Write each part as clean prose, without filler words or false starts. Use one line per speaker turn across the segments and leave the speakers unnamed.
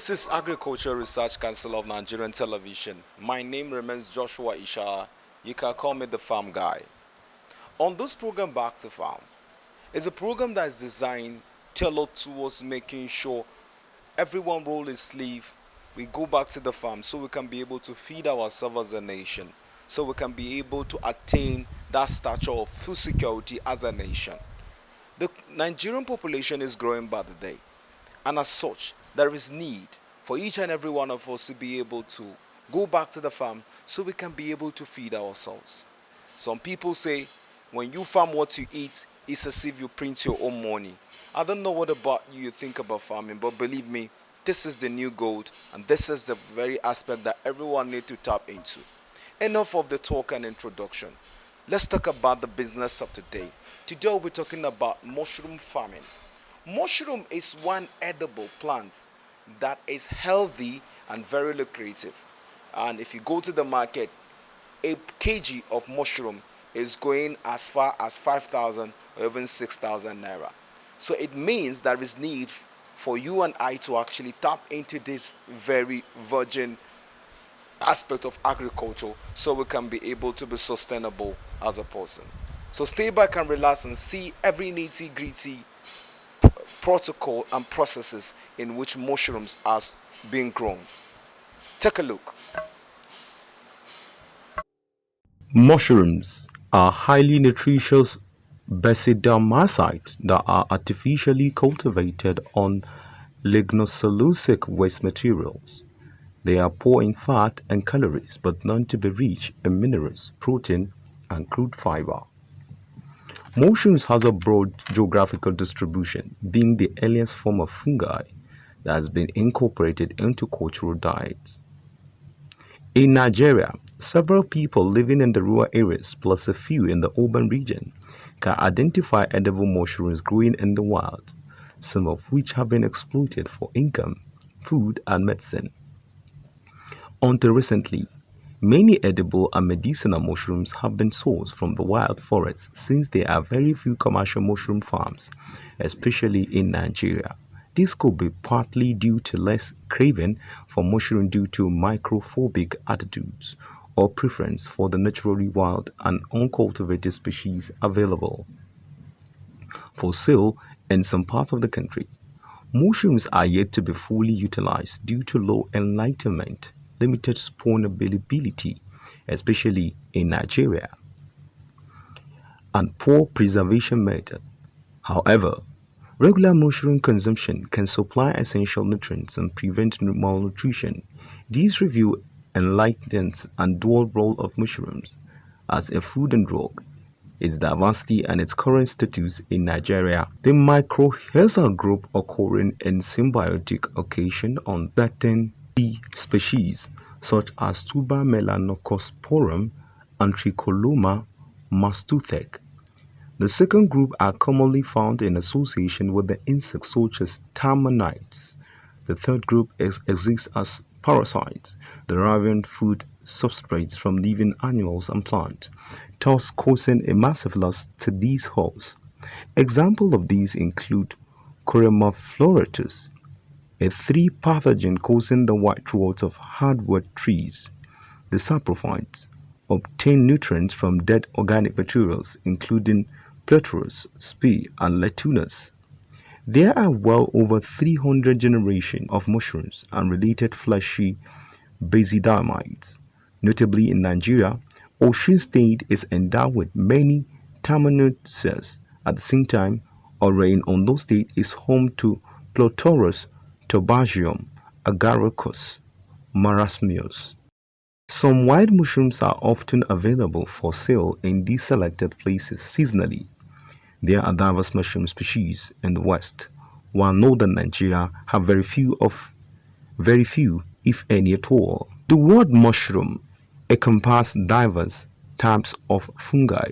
This is Agriculture Research Council of Nigerian Television. My name remains Joshua Isha. You can call me the Farm Guy. On this program, Back to Farm, is a program that is designed, tailored towards making sure everyone roll his sleeve. We go back to the farm so we can be able to feed ourselves as a nation, so we can be able to attain that stature of food security as a nation. The Nigerian population is growing by the day, and as such, there is need for each and every one of us to be able to go back to the farm so we can be able to feed ourselves. Some people say when you farm what you eat, it's as if you print your own money. I don't know what about you think about farming, but believe me, this is the new gold, and this is the very aspect that everyone needs to tap into. Enough of the talk and introduction. Let's talk about the business of today. Today we'll be talking about mushroom farming. Mushroom is one edible plant that is healthy and very lucrative. And if you go to the market, a kg of mushroom is going as far as 5,000 or even 6,000 naira. So it means there is need for you and I to actually tap into this very virgin aspect of agriculture so we can be able to be sustainable as a person. So stay back and relax and see every nitty gritty protocol and processes in which mushrooms are being grown. Take a look.
Mushrooms are highly nutritious basidiomycetes that are artificially cultivated on lignocellulosic waste materials. They are poor in fat and calories but known to be rich in minerals, protein, and crude fiber. Mushrooms has a broad geographical distribution, being the earliest form of fungi that has been incorporated into cultural diets. In Nigeria, several people living in the rural areas plus a few in the urban region can identify edible mushrooms growing in the wild, some of which have been exploited for income, food, and medicine. Until recently, many edible and medicinal mushrooms have been sourced from the wild forest since there are very few commercial mushroom farms, especially in Nigeria. This could be partly due to less craving for mushroom due to microphobic attitudes or preference for the naturally wild and uncultivated species available for sale in some parts of the country. Mushrooms are yet to be fully utilized due to low enlightenment, limited spawn availability, especially in Nigeria, and poor preservation method. However, regular mushroom consumption can supply essential nutrients and prevent malnutrition. This review enlightens and dual role of mushrooms as a food and drug, its diversity and its current status in Nigeria. The mycorrhizal group occurring in symbiotic occasion on certain key species such as Tuber melanocosporum and Trichoiloma mastutec. The second group are commonly found in association with the insects such as termites. The third group exists as parasites, deriving food substrates from living animals and plants, thus causing a massive loss to these hosts. Examples of these include Coremafloratus, a tree pathogen causing the white rot of hardwood trees. The saprophytes obtain nutrients from dead organic materials including Platurus, Spee, and Latunus. There are well over 300 generations of mushrooms and related fleshy basidiomyces. Notably in Nigeria, Osun State is endowed with many terminuses. At the same time, Ore in Ondo State is home to Plotorus tubergium, Agaricus marasmius. Some wild mushrooms are often available for sale in these selected places seasonally. There are diverse mushroom species in the West, while northern Nigeria have very few, if any at all. The word mushroom encompasses diverse types of fungi.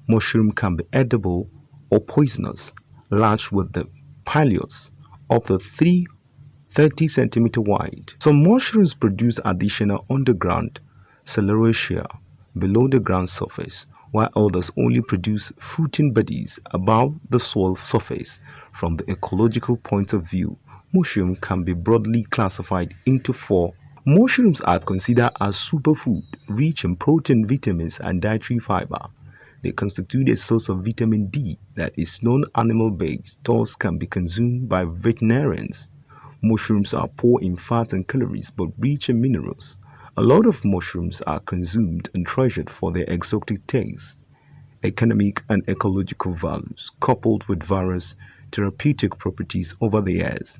Mushroom can be edible or poisonous, large with the pillows up to 30 centimeters wide. Some mushrooms produce additional underground celeracea below the ground surface, while others only produce fruiting bodies above the soil surface. From the ecological point of view, Mushroom can be broadly classified into four. Mushrooms are considered as superfood, rich in protein, vitamins, and dietary fiber. They constitute a source of vitamin D that is non-animal based, thus can be consumed by veterinarians. Mushrooms are poor in fat and calories but rich in minerals. A lot of mushrooms are consumed and treasured for their exotic taste, economic and ecological values, coupled with various therapeutic properties over the years.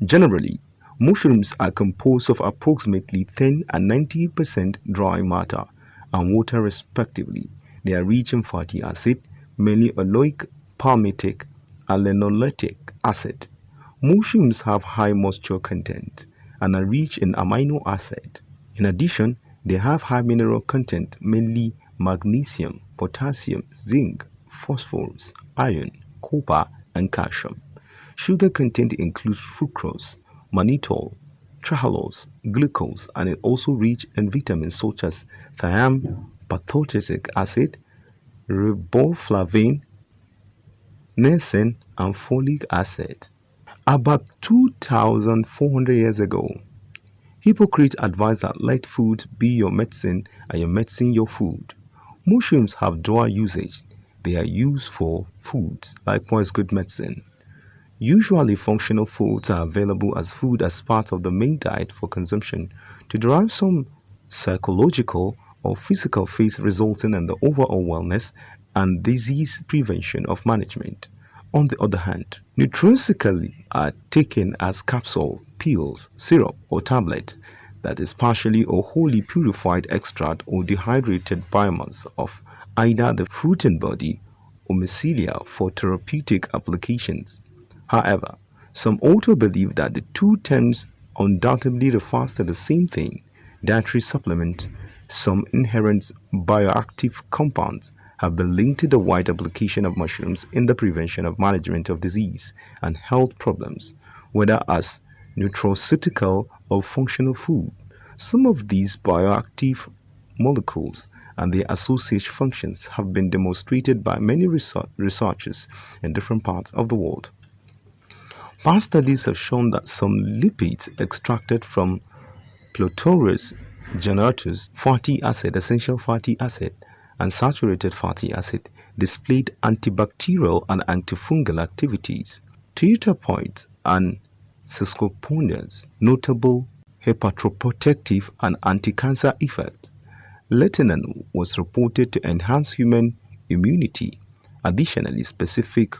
Generally, mushrooms are composed of approximately 10 and 90% dry matter and water respectively. They are rich in fatty acid, mainly oleic, palmitic, and linoleic acid. Mushrooms have high moisture content and are rich in amino acid. In addition, they have high mineral content, mainly magnesium, potassium, zinc, phosphorus, iron, copper, and calcium. Sugar content includes fructose, mannitol, trehalose, glucose, and is also rich in vitamins such as thiam, pathogenic acid, riboflavin, niacin, and folic acid. About 2,400 years ago, Hippocrates advised that let food be your medicine and your medicine your food. Mushrooms have dual usage. They are used for foods, likewise good medicine. Usually functional foods are available as food as part of the main diet for consumption to derive some psychological or physical fees resulting in the overall wellness and disease prevention of management. On the other hand, nutraceutically are taken as capsule, pills, syrup, or tablet that is partially or wholly purified extract or dehydrated biomass of either the fruiting body or mycelia for therapeutic applications. However, some also believe that the two terms undoubtedly refer to the same thing. Dietary supplement, some inherent bioactive compounds have been linked to the wide application of mushrooms in the prevention of management of disease and health problems, whether as nutraceutical or functional food. Some of these bioactive molecules and their associated functions have been demonstrated by many researchers in different parts of the world. Past studies have shown that some lipids extracted from Pleurotus generatus fatty acid, essential fatty acid, and saturated fatty acid displayed antibacterial and antifungal activities. Teratopoids and sesquiponians notable hepatoprotective and anti-cancer effects. Lentinan was reported to enhance human immunity. Additionally, specific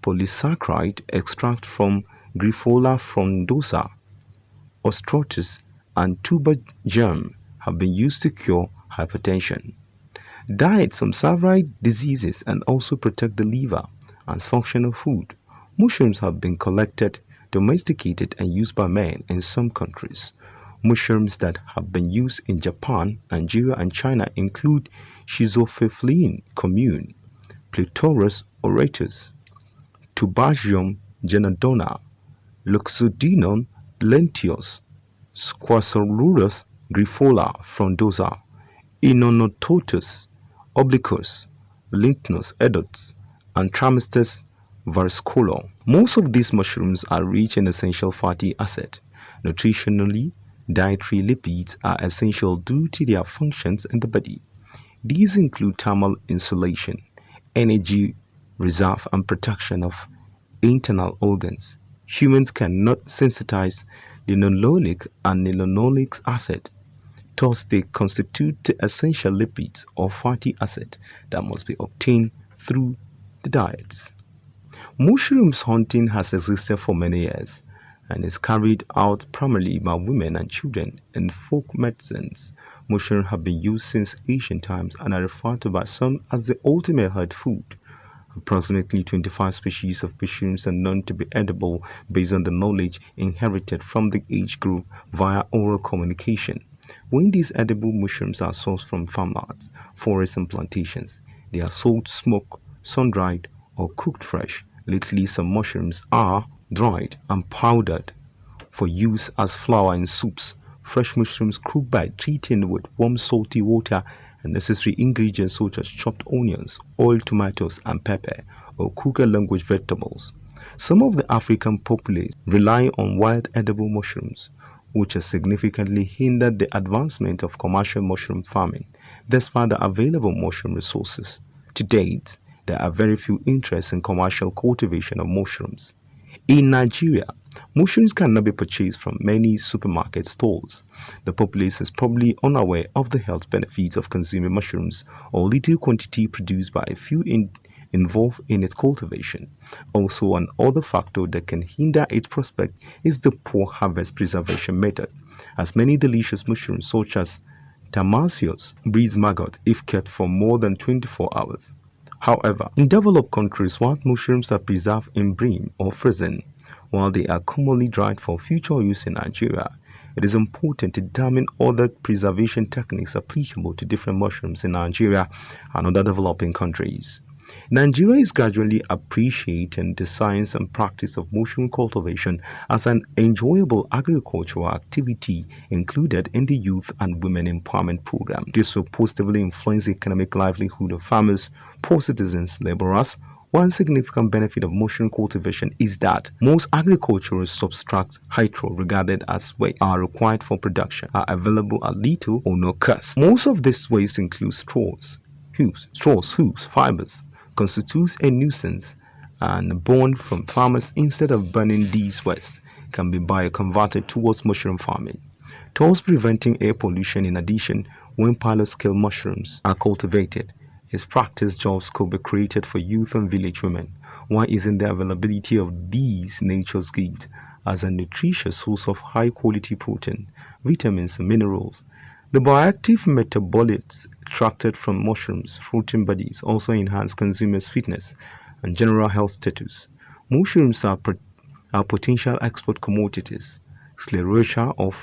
polysaccharide extract from Grifola frondosa, ostratus, and tuber germ have been used to cure hypertension. Diet some several diseases and also protect the liver as functional food. Mushrooms have been collected, domesticated, and used by men in some countries. Mushrooms that have been used in Japan, Nigeria, and China include Schizophyllene commune, Clitoris auratus, Tubergium genadona, Loxodinum lentius, Squasorurus grifola frondosa, Inonototus obliquus, Lymphnus edots, and Tramestes varicolo. Most of these mushrooms are rich in essential fatty acid. Nutritionally, dietary lipids are essential due to their functions in the body. These include thermal insulation, energy reserve, and protection of internal organs. Humans cannot sensitize linoleic and linoleic acid. Thus, they constitute the essential lipids or fatty acid that must be obtained through the diets. Mushrooms hunting has existed for many years and is carried out primarily by women and children in folk medicines. Mushrooms have been used since ancient times and are referred to by some as the ultimate health food. Approximately 25 species of mushrooms are known to be edible based on the knowledge inherited from the age group via oral communication. When these edible mushrooms are sourced from farmlands, forests, and plantations, they are sold smoked, sun-dried, or cooked fresh. Lately, some mushrooms are dried and powdered for use as flour in soups. Fresh mushrooms cooked by treating with warm salty water and necessary ingredients such as chopped onions, oiled tomatoes, and pepper, or cooked along with vegetables. Some of the African populace rely on wild edible mushrooms, which has significantly hindered the advancement of commercial mushroom farming despite the available mushroom resources. To date, there are very few interests in commercial cultivation of mushrooms. In Nigeria, mushrooms cannot be purchased from many supermarket stores. The populace is probably unaware of the health benefits of consuming mushrooms or little quantity produced by a few involved in its cultivation. Also, another factor that can hinder its prospect is the poor harvest preservation method, as many delicious mushrooms such as Tamasius breeds maggot if kept for more than 24 hours. However, in developed countries, wild mushrooms are preserved in bream or frozen, while they are commonly dried for future use in Nigeria. It is important to determine other preservation techniques applicable to different mushrooms in Nigeria and other developing countries. Nigeria is gradually appreciating the science and practice of mushroom cultivation as an enjoyable agricultural activity included in the Youth and Women Empowerment Program. This will positively influence the economic livelihood of farmers, poor citizens, laborers. One significant benefit of mushroom cultivation is that most agricultural substrates hydro regarded as waste are required for production are available at little or no cost. Most of this waste includes hoops, fibers, constitutes a nuisance and born from farmers instead of burning these waste can be bioconverted towards mushroom farming, thus preventing air pollution. In addition, when pilot scale mushrooms are cultivated, its practice jobs could be created for youth and village women. Why isn't the availability of these nature's gift as a nutritious source of high quality protein, vitamins and minerals? The bioactive metabolites extracted from mushrooms' fruiting bodies also enhance consumers' fitness and general health status. Mushrooms are potential export commodities. Sclerotia of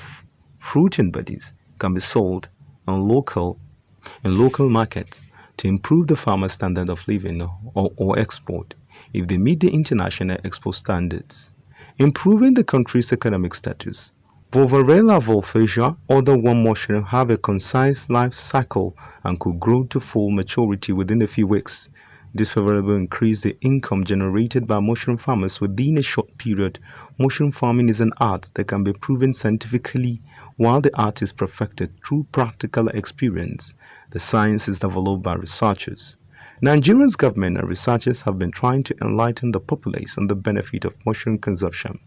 fruiting bodies can be sold on local markets to improve the farmer's standard of living or export if they meet the international export standards, improving the country's economic status. Volvarella volvacia, other one mushroom, have a concise life cycle and could grow to full maturity within a few weeks. This favorably increase the income generated by mushroom farmers within a short period. Mushroom farming is an art that can be proven scientifically, while the art is perfected through practical experience. The science is developed by researchers. Nigeria's government and researchers have been trying to enlighten the populace on the benefit of mushroom consumption,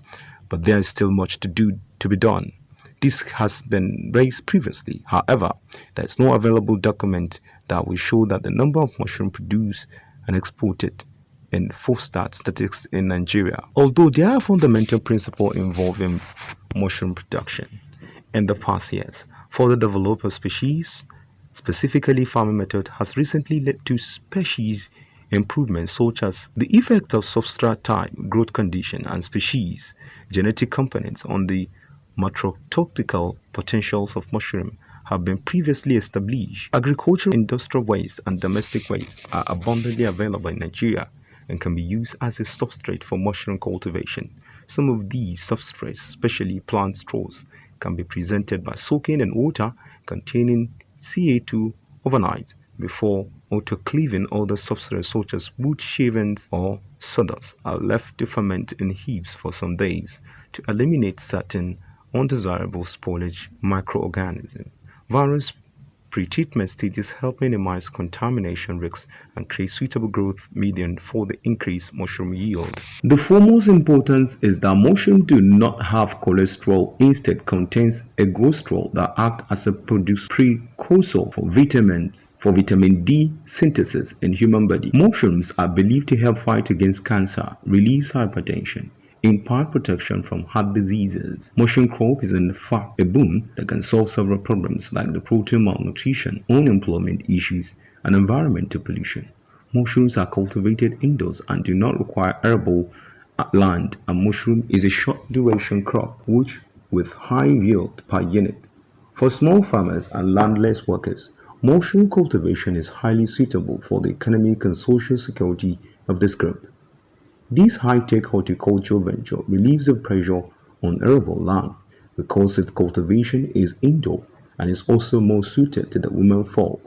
but there is still much to be done. This has been raised previously. However, there is no available document that will show that the number of mushrooms produced and exported in forestat statistics in Nigeria. Although there are fundamental principles involved in mushroom production in the past years, further development of species, specifically farming method, has recently led to species improvements such as the effect of substrate type, growth condition, and species genetic components on the macrotoxical potentials of mushroom have been previously established. Agricultural, industrial waste, and domestic waste are abundantly available in Nigeria and can be used as a substrate for mushroom cultivation. Some of these substrates, especially plant straws, can be presented by soaking in water containing Ca2 overnight before autoclaving. Other substrates such as wood shavings or sawdust are left to ferment in heaps for some days to eliminate certain undesirable spoilage microorganisms. Various pre-treatment stages help minimize contamination risks and create suitable growth medium for the increased mushroom yield. The foremost importance is that mushrooms do not have cholesterol, instead contains ergosterol that acts as a precursor for vitamin D synthesis in human body. Mushrooms are believed to help fight against cancer, relieve hypertension, impart protection from heart diseases. Mushroom crop is in fact a boon that can solve several problems like the protein malnutrition, unemployment issues, and environmental pollution. Mushrooms are cultivated indoors and do not require arable land. A mushroom is a short duration crop which with high yield per unit. For small farmers and landless workers, mushroom cultivation is highly suitable for the economic and social security of this group. This high-tech horticultural venture relieves the pressure on arable land because its cultivation is indoor and is also more suited to the women folk.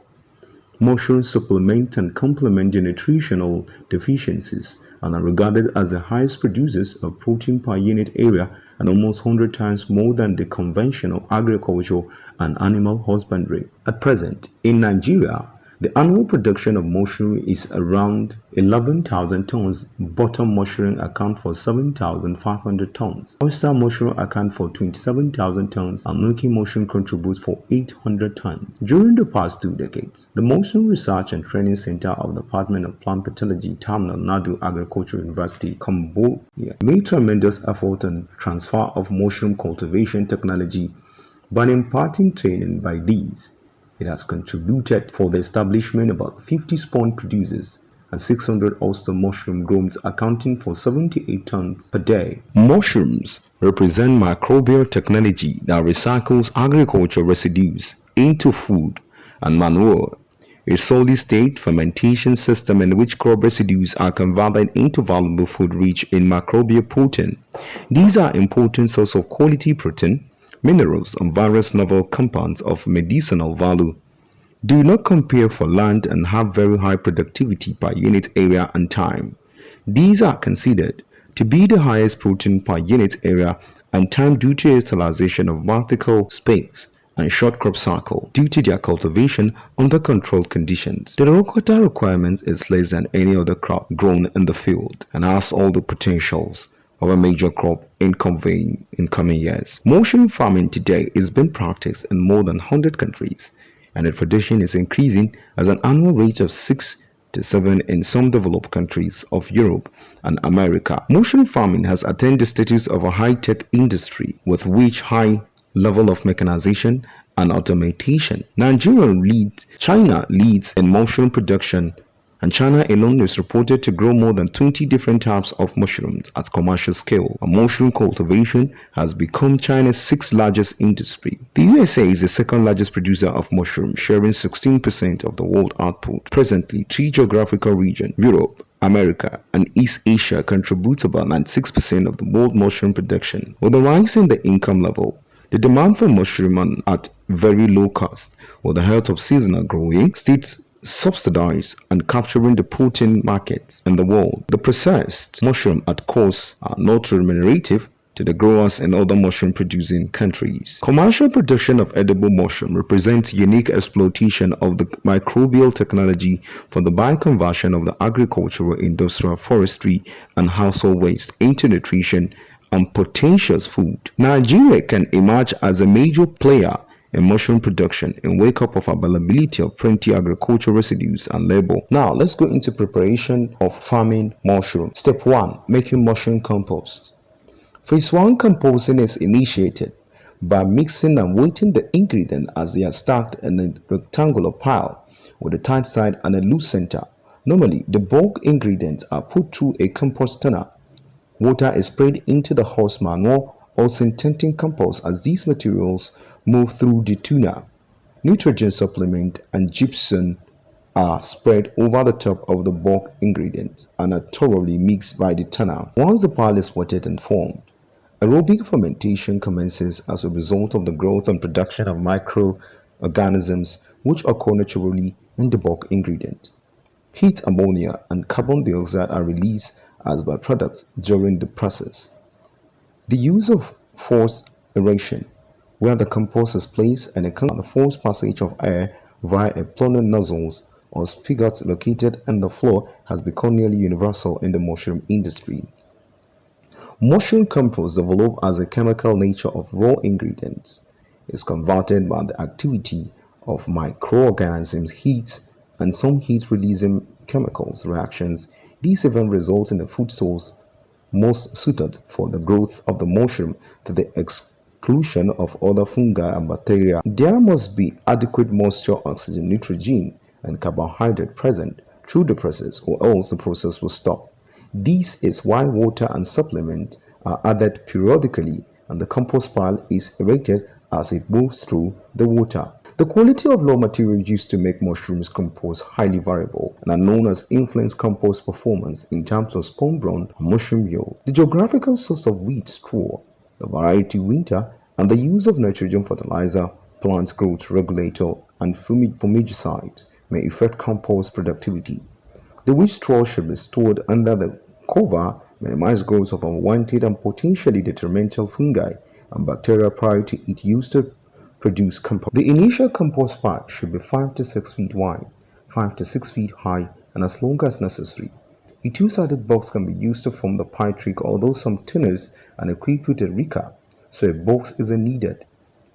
Mushrooms supplement and complement the nutritional deficiencies and are regarded as the highest producers of protein per unit area and almost 100 times more than the conventional agriculture and animal husbandry. At present, in Nigeria, the annual production of mushroom is around 11,000 tons. Bottom mushroom account for 7,500 tons. Oyster mushroom account for 27,000 tons and milky mushroom contributes for 800 tons. During the past 2 decades, the Mushroom Research and Training Center of the Department of Plant Pathology, Tamil Nadu Agricultural University, Cambodia, made tremendous effort in transfer of mushroom cultivation technology by imparting training by these. It has contributed for the establishment of about 50 spawn producers and 600 oyster mushroom growers accounting for 78 tons per day. Mushrooms represent microbial technology that recycles agricultural residues into food and manure, a solid-state fermentation system in which crop residues are converted into valuable food rich in microbial protein. These are important sources of quality protein, minerals, and various novel compounds of medicinal value. Do not compare for land and have very high productivity per unit area and time. These are considered to be the highest protein per unit area and time due to utilization of vertical space and short crop cycle due to their cultivation under controlled conditions. The water requirement is less than any other crop grown in the field and has all the potentials of a major crop in conveying in coming years. Mushroom farming today is being practiced in more than 100 countries and the production is increasing at an annual rate of 6 to 7 in some developed countries of Europe and America. Mushroom farming has attained the status of a high-tech industry with which high level of mechanization and automation. China leads in mushroom production and China alone is reported to grow more than 20 different types of mushrooms at commercial scale. And mushroom cultivation has become China's sixth largest industry. The USA is the second largest producer of mushrooms, sharing 16% of the world output. Presently, three geographical regions, Europe, America, and East Asia contribute about 96% of the world mushroom production. With the rise in the income level, the demand for mushroom at very low cost, with the health of seasonal growing, states subsidize and capturing the protein markets in the world. The processed mushroom at cost are not remunerative to the growers in other mushroom producing countries. Commercial production of edible mushroom represents unique exploitation of the microbial technology for the bioconversion of the agricultural, industrial, forestry, and household waste into nutrition and potential food. Nigeria can emerge as a major player in mushroom production in wake up of availability of plenty agricultural residues and labor. Now let's go into preparation of farming mushroom. Step 1. Making mushroom compost. Phase 1 composting is initiated by mixing and weighting the ingredients as they are stacked in a rectangular pile with a tight side and a loose center. Normally, the bulk ingredients are put through a compost tunnel. Water is sprayed into the horse manure or synthetic compost as these materials move through the tunnel. Nitrogen supplement and gypsum are spread over the top of the bulk ingredients and are thoroughly mixed by the tunnel. Once the pile is wetted and formed, aerobic fermentation commences as a result of the growth and production of microorganisms which occur naturally in the bulk ingredients. Heat, ammonia, and carbon dioxide are released as byproducts during the process. The use of forced aeration, where the compost is placed and accounts for the forced passage of air via a plunger nozzles or spigots located in the floor, has become nearly universal in the mushroom industry. Mushroom compost, developed as a chemical nature of raw ingredients, is converted by the activity of microorganisms, heat, and some heat-releasing chemicals reactions. These events result in a food source most suited for the growth of the mushroom to the exclusion of other fungi and bacteria. There must be adequate moisture, oxygen, nitrogen, and carbohydrate present through the process, or else the process will stop. This is why water and supplement are added periodically and the compost pile is aerated as it moves through the water. The quality of raw material used to make mushrooms compost highly variable and are known as influence compost performance in terms of spawn brown and mushroom yield. The geographical source of wheat straw, the variety winter, and the use of nitrogen fertilizer, plant growth regulator, and fumigicide may affect compost productivity. The waste straw should be stored under the cover, minimize growth of unwanted and potentially detrimental fungi and bacteria prior to its use to produce compost. The initial compost pile should be 5 to 6 feet wide, 5 to 6 feet high, and as long as necessary. A two-sided box can be used to form the pile trick, although some tinners are equipped with a recap, so a box isn't needed.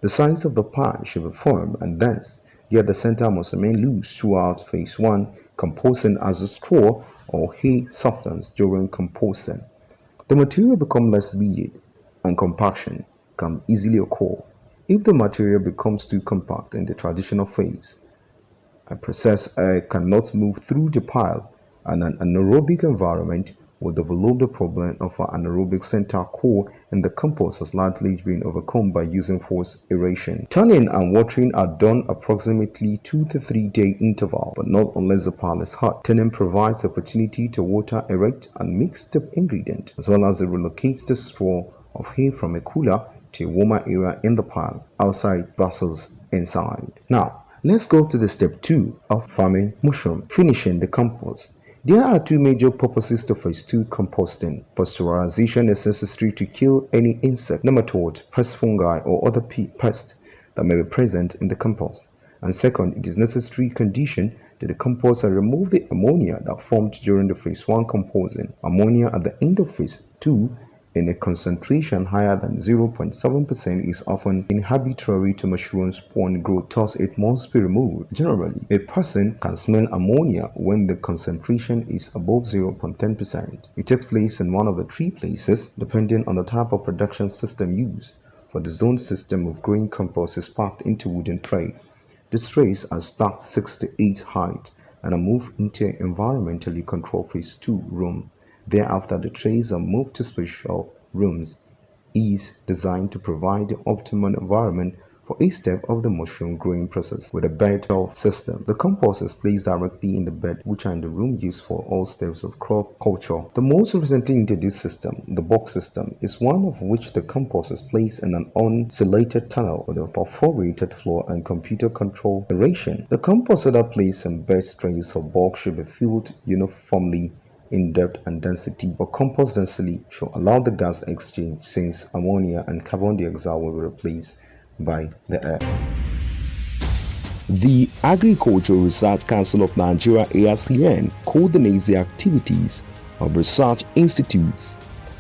The sides of the pile should be firm and dense, yet the center must remain loose throughout phase 1, composting as the straw or hay softens during composting. The material becomes less rigid, and compaction can easily occur. If the material becomes too compact in the traditional phase, a process air cannot move through the pile, and an anaerobic environment will develop. The problem of an anaerobic center core in the compost has largely been overcome by using forced aeration. Turning and watering are done approximately 2 to 3 day interval, but not unless the pile is hot. Turning provides the opportunity to water, aerate, and mix the ingredient, as well as it relocates the straw of hay from a cooler to a warmer area in the pile, outside versus inside. Now, let's go to the step 2 of farming mushroom, finishing the compost. There are two major purposes to phase 2 composting. Pasteurization is necessary to kill any insect, nematode, pest fungi, or other pests that may be present in the compost. And second, it is necessary condition to decompose and remove the ammonia that formed during the phase 1 composting. Ammonia at the end of phase 2 in a concentration higher than 0.7% is often inhibitory to mushroom spawn growth, thus it must be removed. Generally, a person can smell ammonia when the concentration is above 0.10%. It takes place in one of the three places, depending on the type of production system used. For the zone system of growing compost is packed into wooden tray. These trays are stacked 6 to 8 height and are moved into an environmentally controlled phase 2 room. Thereafter, the trays are moved to special rooms, each designed to provide the optimal environment for each step of the mushroom growing process. With a bed system, the compost is placed directly in the bed, which are in the room used for all steps of crop culture. The most recently introduced system, the box system, is one of which the compost is placed in an uninsulated tunnel with a perforated floor and computer-controlled aeration. The compost that are placed in bed trays or box should be filled uniformly in depth and density, but compost density should allow the gas exchange, since ammonia and carbon dioxide will be replaced by the air. The Agricultural Research Council of Nigeria (ARCN) coordinates the activities of research institutes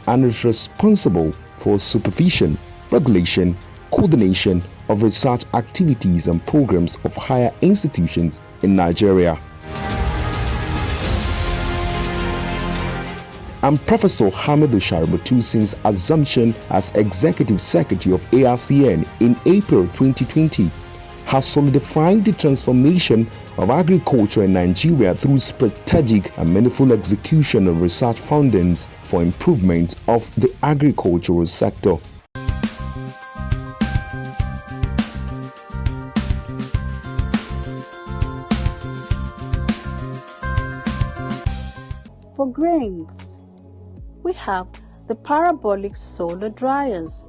and is responsible for supervision, regulation, coordination of research activities and programs of higher institutions in Nigeria. And Professor Hamidu Shaributu, since assumption as Executive Secretary of ARCN in April 2020, has solidified the transformation of agriculture in Nigeria through strategic and meaningful execution of research findings for improvement of the agricultural sector.
For grains, we have the parabolic solar dryers.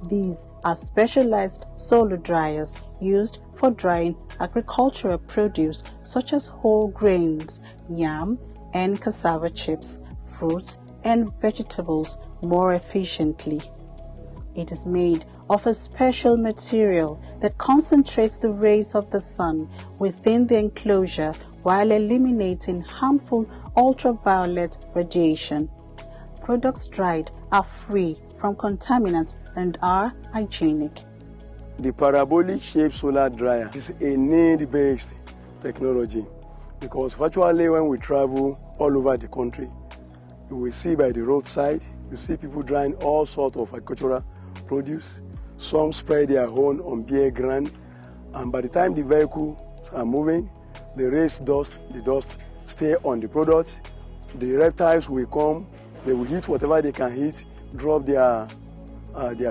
These are specialized solar dryers used for drying agricultural produce such as whole grains, yam and cassava chips, fruits and vegetables more efficiently. It is made of a special material that concentrates the rays of the sun within the enclosure while eliminating harmful ultraviolet radiation. Products dried are free from contaminants and are hygienic.
The parabolic shaped solar dryer is a need-based technology because virtually when we travel all over the country, you will see by the roadside, you see people drying all sorts of agricultural produce. Some spread their own on bare ground, and by the time the vehicles are moving, the dust stay on the products. The reptiles will come, they will eat whatever they can eat, drop their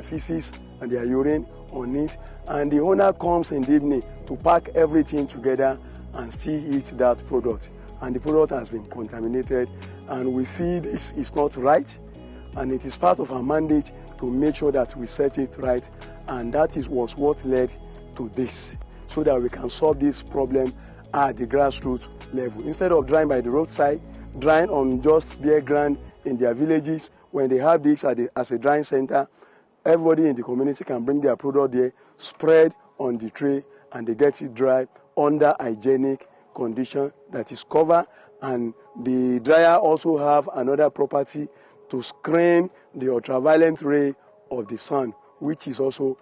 feces and their urine on it, and the owner comes in the evening to pack everything together and still eat that product. And the product has been contaminated, and we feel this is not right, and it is part of our mandate to make sure that we set it right, and that was what led to this, so that we can solve this problem at the grassroots level. Instead of drying by the roadside, drying on just bare ground in their villages, when they have this as a drying center, everybody in the community can bring their product there, spread on the tray, and they get it dry under hygienic condition that is covered. And the dryer also have another property to screen the ultraviolet ray of the sun, which is also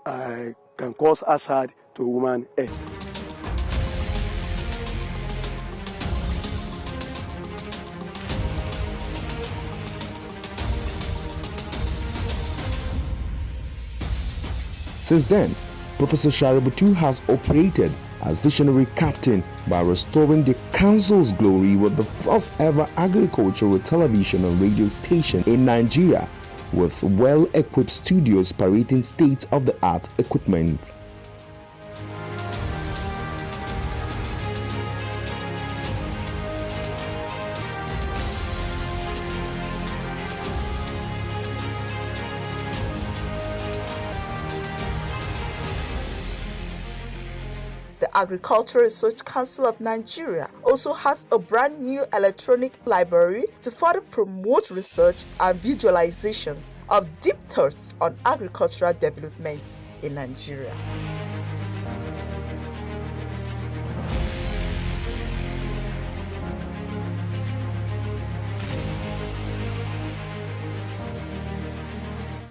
can cause hazard to human health.
Since then, Professor Shaributu has operated as visionary captain by restoring the council's glory with the first ever agricultural television and radio station in Nigeria, with well-equipped studios parading state-of-the-art equipment.
The Agricultural Research Council of Nigeria also has a brand new electronic library to further promote research and visualizations of deep thoughts on agricultural development in Nigeria.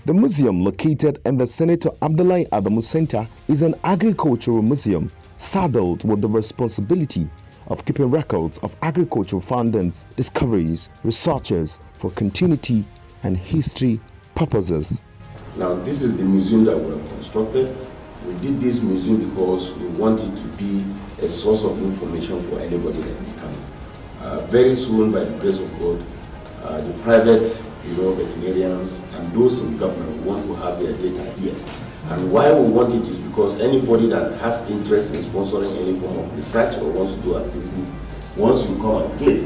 The museum, located in the Senator Abdullahi Adamu Center, is an agricultural museum saddled with the responsibility of keeping records of agricultural findings, discoveries, researches for continuity and history purposes.
Now, this is the museum that we have constructed. We did this museum because we want it to be a source of information for anybody that is coming. Very soon, by the grace of God, the private veterinarians and those in government want to have their data here. And why we want it is because anybody that has interest in sponsoring any form of research or wants to do activities, once you come and click,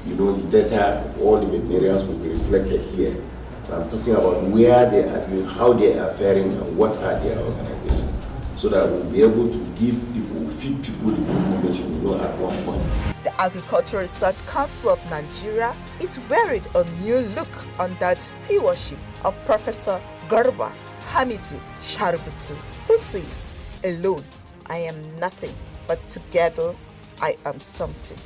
the data of all the veterinarians will be reflected here. And I'm talking about where they are doing, how they are faring, and what are their organizations, so that we'll be able to give people, feed people the information at one point.
The Agricultural Research Council of Nigeria is wearing a new look under the stewardship of Professor Garba Hamidu Shaributu, who says, "Alone I am nothing, but together I am something."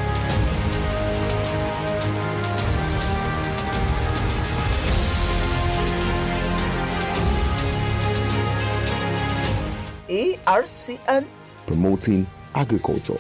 ARCN,
promoting agriculture.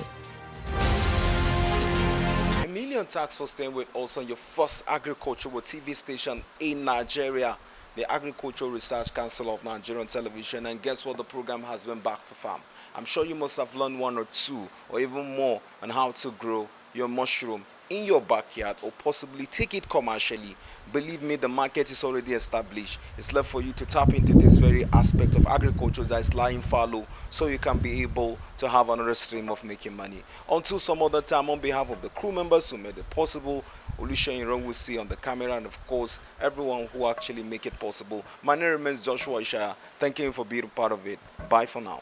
A million thanks for staying with us on your first agricultural TV station in Nigeria, the Agricultural Research Council of Nigerian Television. And guess what? The program has been back to farm. I'm sure you must have learned one or two or even more on how to grow your mushroom in your backyard or possibly take it commercially. Believe me, the market is already established. It's left for you to tap into this very aspect of agriculture that is lying fallow, so you can be able to have another stream of making money. Until some other time, on behalf of the crew members who made it possible, Oluseyin will see on the camera, and of course everyone who actually make it possible, my name remains Joshua Ishaya. Thank you for being a part of it. Bye for now.